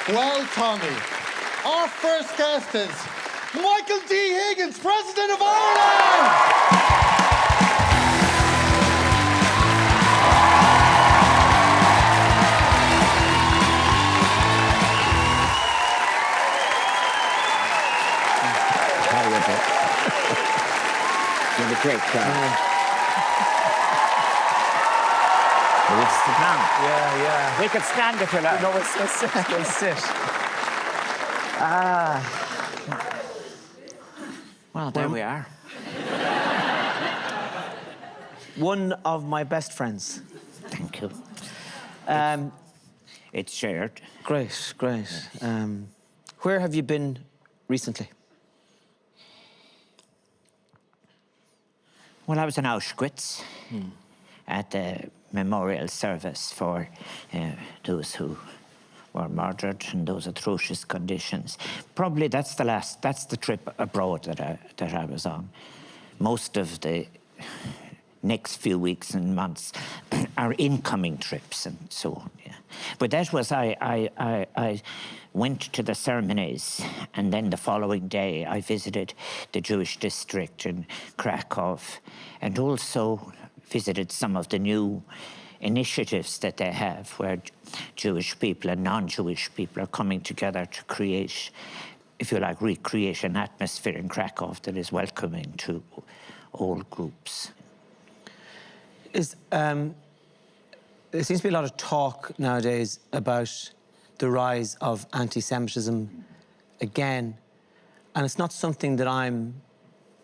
Well, Tommy, our first guest is Michael D. Higgins, President of Ireland! You're a great crowd. It's the plan. Yeah. We could stand if you like. No, we'll sit. We'll sit. Well, there we are. One of my best friends. Thank you. It's shared. Great. Where have you been recently? Well, I was in Auschwitz at the memorial service for those who were murdered in those atrocious conditions. Probably that's the trip abroad that I was on. Most of the next few weeks and months are incoming trips and so on. Yeah. But that was I went to the ceremonies, and then the following day I visited the Jewish district in Krakow, and also visited some of the new initiatives that they have where Jewish people and non-Jewish people are coming together to create, if you like, recreate an atmosphere in Krakow that is welcoming to all groups. There seems to be a lot of talk nowadays about the rise of anti-Semitism again, and it's not something that I'm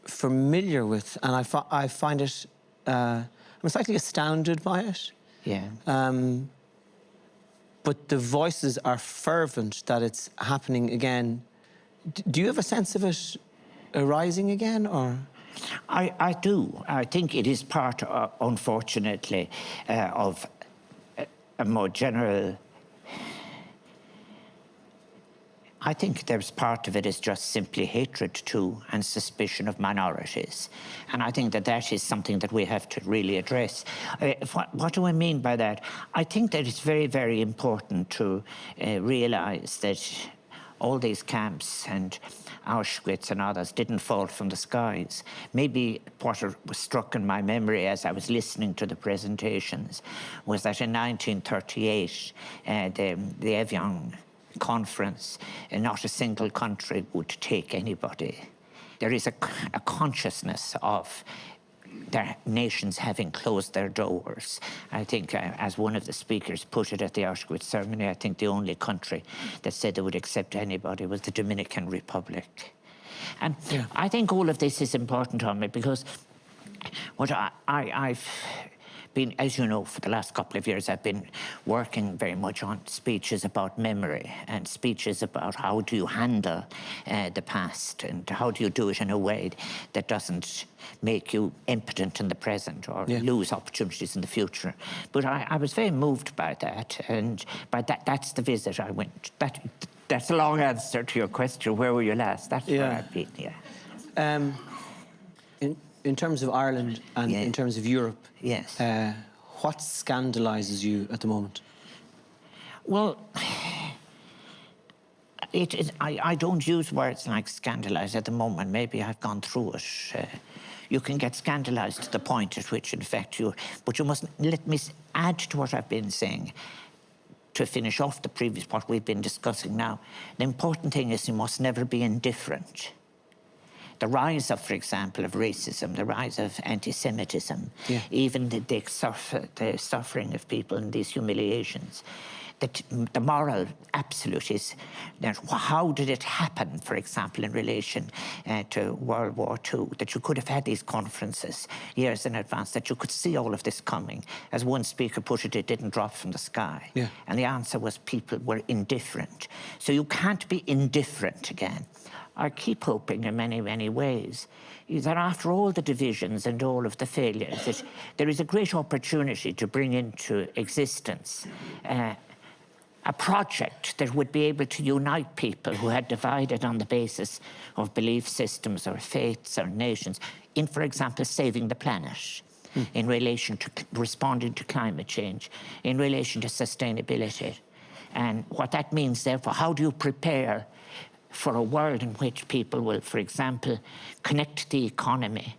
familiar with, and I find it, I'm slightly astounded by it. Yeah. But the voices are fervent that it's happening again. Do you have a sense of it arising again, or...? I do. I think it is part, unfortunately, of a more general... I think there's part of it is just simply hatred to and suspicion of minorities. And I think that is something that we have to really address. What do I mean by that? I think that it's very, very important to realise that all these camps and Auschwitz and others didn't fall from the skies. Maybe what was struck in my memory as I was listening to the presentations was that in 1938, the Evian conference, not a single country would take anybody. There is a consciousness of their nations having closed their doors. I think, as one of the speakers put it at the Auschwitz ceremony, I think the only country that said they would accept anybody was the Dominican Republic. And yeah. I think all of this is important, Tommy, because what I've been, as you know, for the last couple of years, I've been working very much on speeches about memory and speeches about how do you handle the past and how do you do it in a way that doesn't make you impotent in the present or lose opportunities in the future. But I was very moved by that, and by that's the visit I went. That's a long answer to your question, where were you last? That's where I've been, In terms of Ireland and in terms of Europe, what scandalises you at the moment? Well, I don't use words like scandalise at the moment. Maybe I've gone through it. You can get scandalised to the point at which, in fact, but you must let me add to what I've been saying to finish off the previous, what we've been discussing now. The important thing is you must never be indifferent. The rise of, for example, of racism, the rise of anti-Semitism, even the suffering of people in these humiliations, the moral absolute is that how did it happen, for example, in relation to World War II, that you could have had these conferences years in advance, that you could see all of this coming. As one speaker put it, it didn't drop from the sky. And the answer was people were indifferent. So you can't be indifferent again. I keep hoping in many, many ways that after all the divisions and all of the failures, that there is a great opportunity to bring into existence a project that would be able to unite people who had divided on the basis of belief systems or faiths or nations in, for example, saving the planet, in relation to responding to climate change, in relation to sustainability. And what that means, therefore, how do you prepare for a world in which people will, for example, connect the economy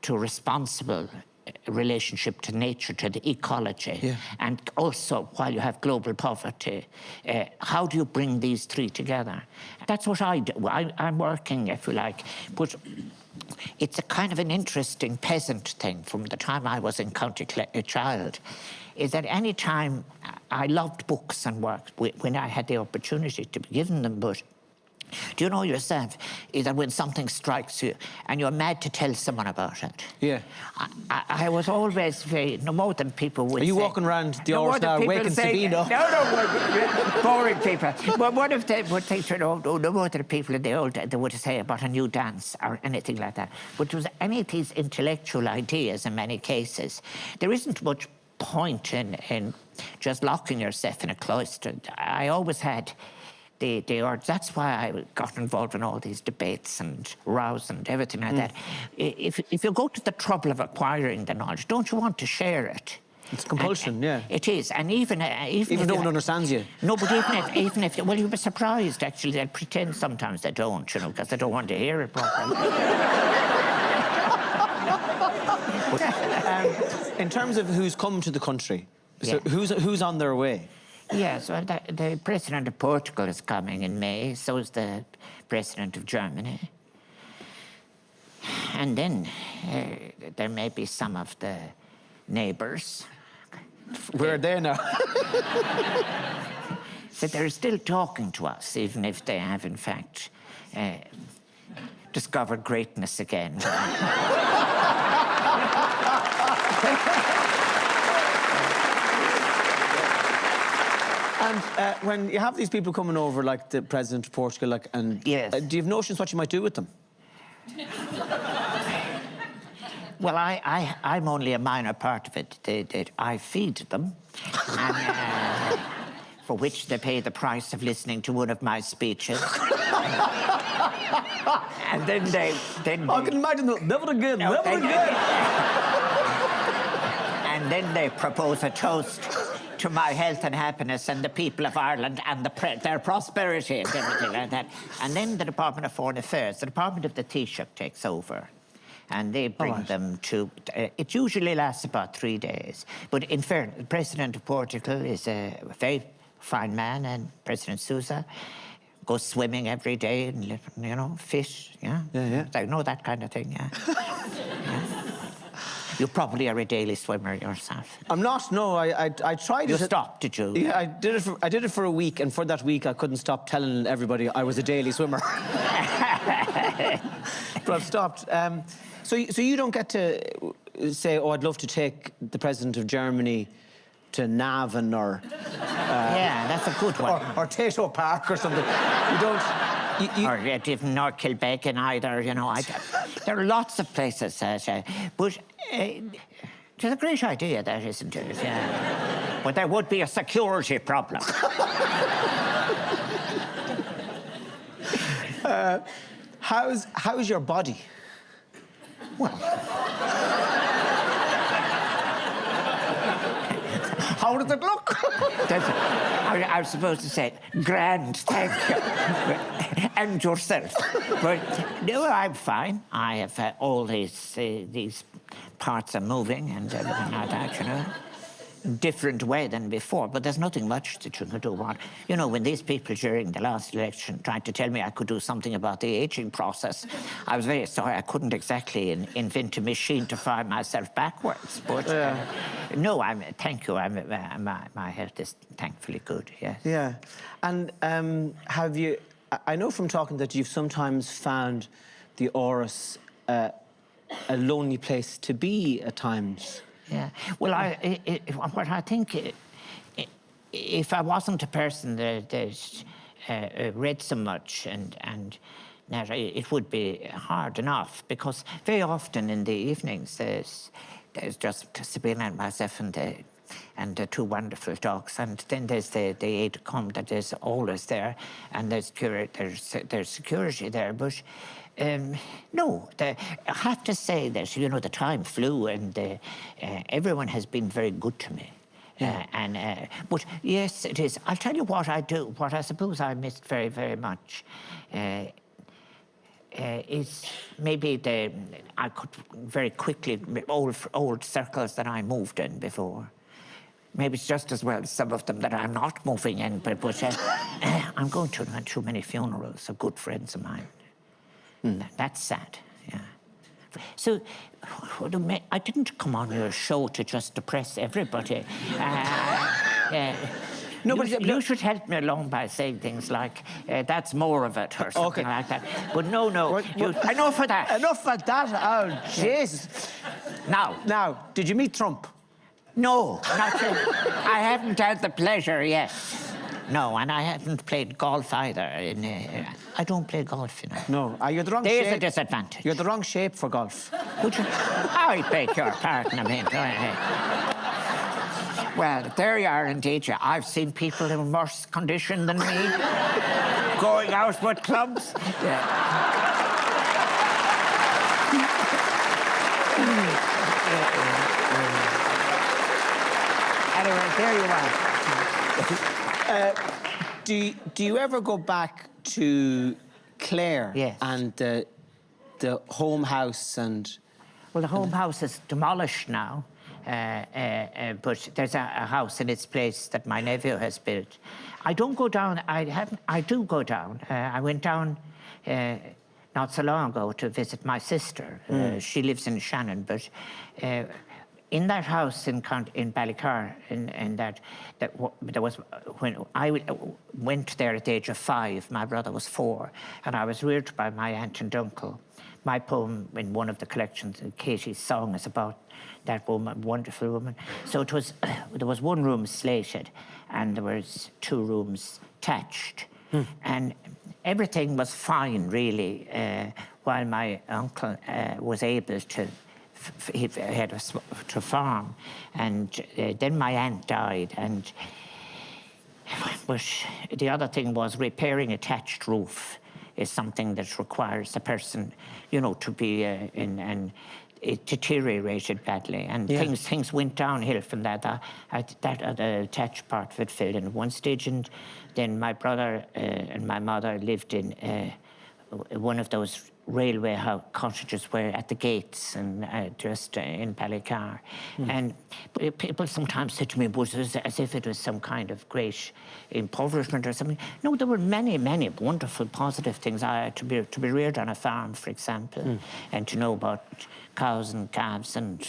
to a responsible relationship to nature, to the ecology, and also while you have global poverty, how do you bring these three together? That's what I do. I'm working, if you like, but it's a kind of an interesting peasant thing from the time I was in County a child, is that any time I loved books and work when I had the opportunity to be given them, but do you know yourself, is that when something strikes you and you're mad to tell someone about it? Yeah. I was always very, no more than people would say... Are you walking around the Irish now, waking Sabino? No, boring people. But what if they would think, you know, no more than people in the old days, they would say about a new dance or anything like that. But it was any of these intellectual ideas in many cases. There isn't much point in just locking yourself in a cloister. I always had... the urge. That's why I got involved in all these debates and rows and everything like that. If you go to the trouble of acquiring the knowledge, don't you want to share it? It's compulsion, yeah. It is, and even no one understands you. No, but even if well, you'll be surprised. Actually, they'll pretend sometimes they don't, you know, because they don't want to hear it properly. In terms of who's come to the country, so who's on their way? Yes, well, the President of Portugal is coming in May, so is the President of Germany. And then there may be some of the neighbours. Where are they now? So they're still talking to us, even if they have, in fact, discovered greatness again. And when you have these people coming over, like the President of Portugal, like, and yes. Do you have notions what you might do with them? Well, I'm only a minor part of it. I feed them, and, for which they pay the price of listening to one of my speeches. And then they... I can imagine them. Never again, never again. And then they propose a toast to my health and happiness and the people of Ireland and their prosperity and everything like that. And then the Department of Foreign Affairs, the Department of the Taoiseach takes over. And they bring them to... it usually lasts about 3 days. But in fairness, the President of Portugal is a very fine man, and President Sousa goes swimming every day and, you know, fish, yeah? Yeah. I know that kind of thing, yeah. Yeah. You probably are a daily swimmer yourself. I'm not, no. I tried it. You stopped, did you? Yeah, I did it for a week, and for that week I couldn't stop telling everybody I was a daily swimmer. But I've stopped. So you don't get to say, oh, I'd love to take the President of Germany to Navan or... yeah, that's a good one. Or Tato Park or something. You don't... Or even North Kilbeckin either, you know. There are lots of places, but it's a great idea, that, isn't it? Yeah. But there would be a security problem. How's your body? Well... How does it look? I was supposed to say, grand, thank you. And yourself. But no, I'm fine. I have all these parts are moving and everything like that, you know. Different way than before, but there's nothing much that you can do about. You know, when these people during the last election tried to tell me I could do something about the aging process, I was very sorry. I couldn't exactly invent a machine to fire myself backwards. But no, thank you. My health is thankfully good. Yes. Yeah, and have you? I know from talking that you've sometimes found the Áras a lonely place to be at times. Yeah. Well, what I think, if I wasn't a person that read so much and that it would be hard enough, because very often in the evenings there's just Sabina and myself and the two wonderful dogs, and then there's the aide de camp that is always there, and there's security there, but. No, I have to say that, you know, the time flew, and everyone has been very good to me. But yes, it is. I'll tell you what I do, what I suppose I missed very, very much. Is maybe I could very quickly, old circles that I moved in before. Maybe it's just as well some of them that I'm not moving in, but I'm going to too many funerals of good friends of mine. That's sad, yeah. So, I didn't come on your show to just depress everybody. No, but you should help me along by saying things like, that's more of it, or something like that. But no, enough of that. Enough of that? Oh, Jesus. Now, did you meet Trump? No, not yet. I haven't had the pleasure yet. No, and I haven't played golf either. I don't play golf, you know. No, you're the wrong shape. There's a disadvantage. You're the wrong shape for golf. I beg your pardon, I mean. Well, there you are, indeed. I've seen people in worse condition than me going out with clubs. Anyway, there you are. Do you ever go back to Clare? Yes. And the home house and... Well, the home house is demolished now. But there's a house in its place that my nephew has built. I don't go down. I do go down. I went down not so long ago to visit my sister. She lives in Shannon, but in that house in Ballycar, there was when I went there at the age of 5. My brother was 4, and I was reared by my aunt and uncle. My poem in one of the collections, Katie's song, is about that woman, wonderful woman. So it was, there was one room slated, and there was 2 rooms thatched. And everything was fine, really, while my uncle was able to, he had to farm. And then my aunt died, and but the other thing was repairing a thatched roof is something that requires a person, you know, to be it deteriorated badly, and things went downhill from that. The thatched part of it fell in at one stage, and then my brother and my mother lived in one of those railway cottages where at the gates and just in Ballycar. And people sometimes said to me, was it as if it was some kind of great impoverishment or something. No, there were many, many wonderful positive things. To be reared on a farm, for example, and to know about cows and calves, and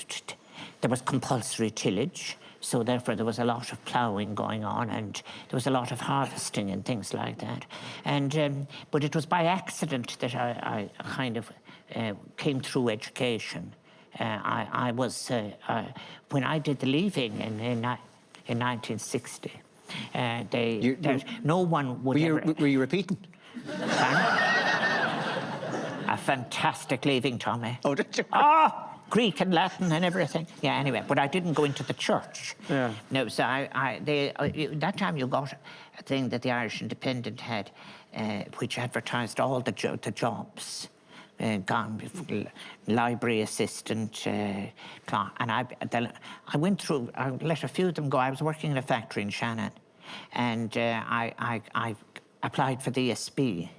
there was compulsory tillage. So therefore there was a lot of ploughing going on, and there was a lot of harvesting and things like that. And but it was by accident that I kind of came through education. I was when I did the leaving in 1960. No one would Were you repeating? A fantastic leaving, Tommy. Oh, did you? Greek and Latin and everything. Yeah, anyway, but I didn't go into the church. Yeah. No, so that time you got a thing that the Irish Independent had, which advertised all the jobs. Library assistant, and I went through, I let a few of them go. I was working in a factory in Shannon, and I applied for the ESB.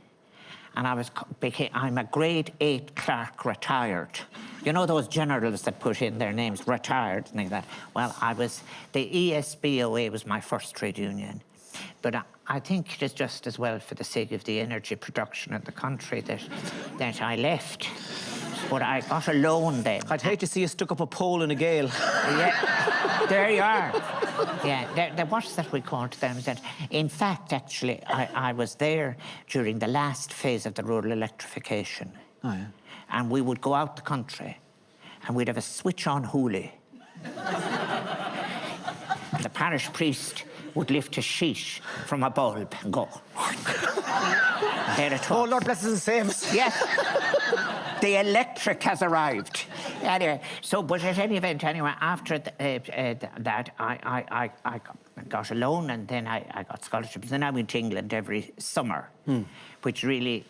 And I'm a grade 8 clerk retired. You know those generals that put in their names, retired, and like that. Well, the ESBOA was my first trade union. But I think it is just as well for the sake of the energy production of the country that I left. But I got a loan then. I'd hate to see you stuck up a pole in a gale. Yeah, there you are. Yeah, what's that we called them? In fact, actually, I was there during the last phase of the rural electrification. Oh, yeah. And we would go out the country, and we'd have a switch-on hoolie. The parish priest would lift a sheet from a bulb and go. There it was. Oh, Lord bless us and save us. Yes. The electric has arrived. Anyway, but at any event, after that, I got a loan, and then I got scholarships. Then I went to England every summer, which really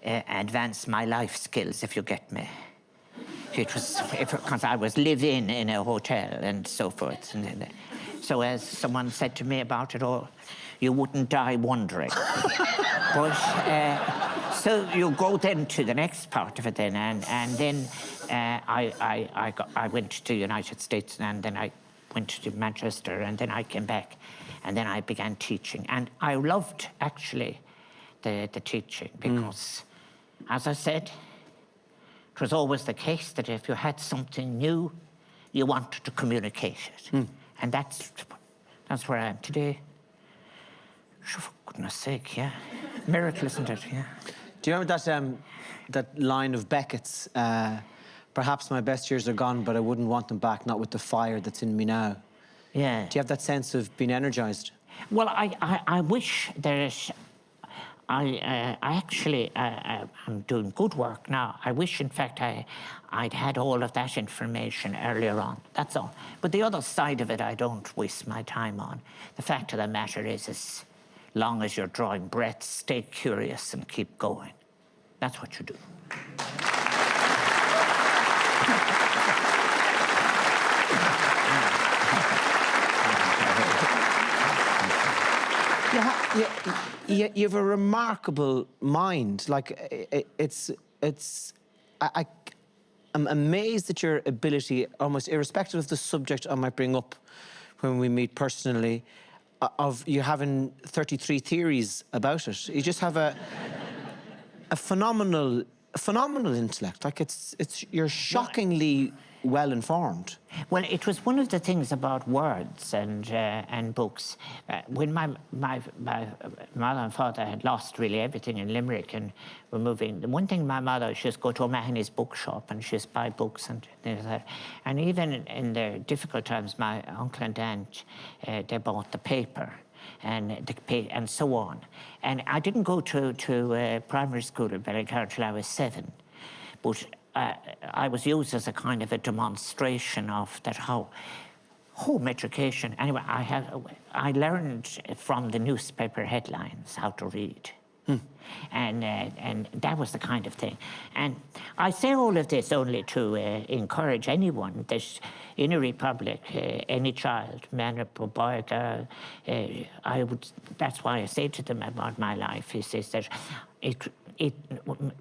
advanced my life skills, if you get me. It was because I was live-in a hotel and so forth. And So as someone said to me about it all, you wouldn't die wondering. But, so you go then to the next part of it then, and then I went to the United States, and then I went to Manchester, and then I came back, and then I began teaching. And I loved, actually, the teaching, because, as I said, it was always the case that if you had something new, you wanted to communicate it. And that's where I am today. For goodness sake, yeah. Miracle, isn't it? Yeah. Do you remember that line of Beckett's, perhaps my best years are gone, but I wouldn't want them back, not with the fire that's in me now? Yeah. Do you have that sense of being energised? Well, I wish there's... I'm doing good work now. I wish, in fact, I'd had all of that information earlier on. That's all. But the other side of it, I don't waste my time on. The fact of the matter is, as long as you're drawing breaths, stay curious and keep going. That's what you do. You have a remarkable mind. Like, I'm amazed at your ability, almost irrespective of the subject I might bring up when we meet personally, of you having 33 theories about it. You just have a phenomenal intellect. Like, you're shockingly well informed. Well, it was one of the things about words and books. When my mother and father had lost really everything in Limerick and were moving, the one thing my mother, she'd go to O'Mahony's bookshop and she'd buy books and things like that. And even in their difficult times, my uncle and aunt, they bought the paper and so on. And I didn't go to primary school in Ballycarrick until I was 7, but I was used as a kind of a demonstration of that how home education. Anyway, I learned from the newspaper headlines how to read. And that was the kind of thing. And I say all of this only to encourage anyone that in a republic, any child, man or boy or girl, that's why I say to them about my life is that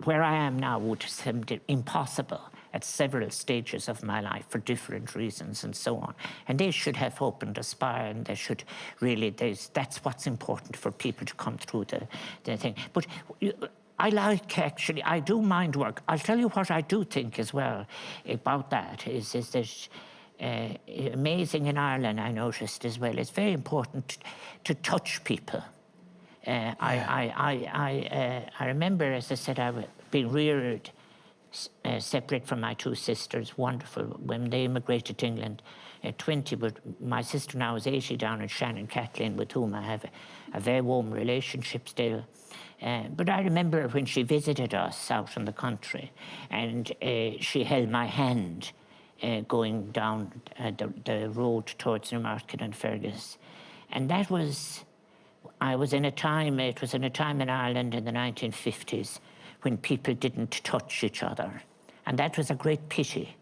where I am now would seem impossible at several stages of my life for different reasons and so on. And they should have hope and aspire, and they should really, that's what's important for people to come through the thing. But I do mind work. I'll tell you what I do think as well about that is that amazing in Ireland, I noticed as well, it's very important to touch people. I remember, as I said, I was being reared separate from my two sisters, wonderful. When they immigrated to England at 20, but my sister now is 80 down in Shannon, Kathleen, with whom I have a very warm relationship still. But I remember when she visited us out in the country, and she held my hand going down the road towards Newmarket and Fergus. And that was... it was in a time in Ireland in the 1950s when people didn't touch each other. And that was a great pity,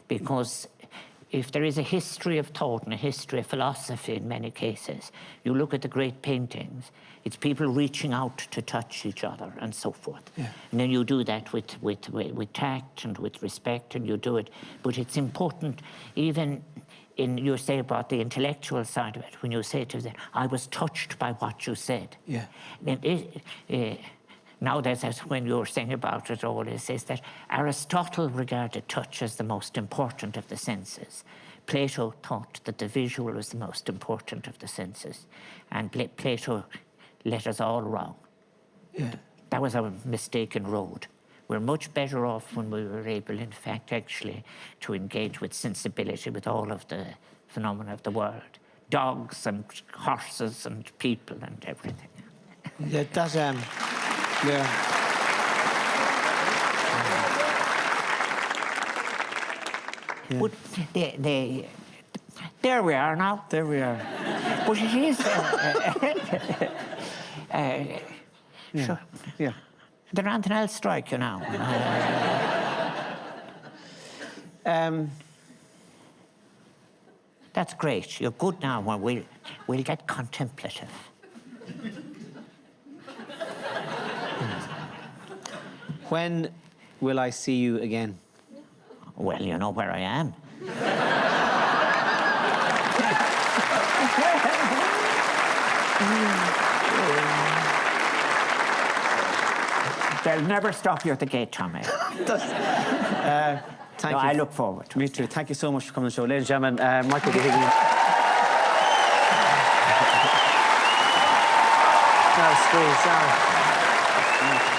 because if there is a history of thought and a history of philosophy in many cases, you look at the great paintings, it's people reaching out to touch each other and so forth. Yeah. And then you do that with tact and with respect, and you do it. But it's important, even you say about the intellectual side of it, when you say to them, I was touched by what you said. Yeah. Nowadays, that's when you were saying about it all, is that Aristotle regarded touch as the most important of the senses. Plato thought that the visual was the most important of the senses. And Plato led us all wrong. Yeah. That was our mistaken road. We're much better off when we were able, in fact, actually, to engage with sensibility with all of the phenomena of the world. Dogs and horses and people and everything. Yeah, that, yeah. But there we are now. There we are. But it is... yeah. Sure. Yeah. They're anything else strike you now. That's great. You're good now. Well, we'll get contemplative. When will I see you again? Well, you know where I am. They'll never stop you at the gate, Tommy. Thank you. I look forward to it. Me too. Thank you so much for coming on the show. Ladies and gentlemen, Michael D. Higgins. No, squeeze, sorry.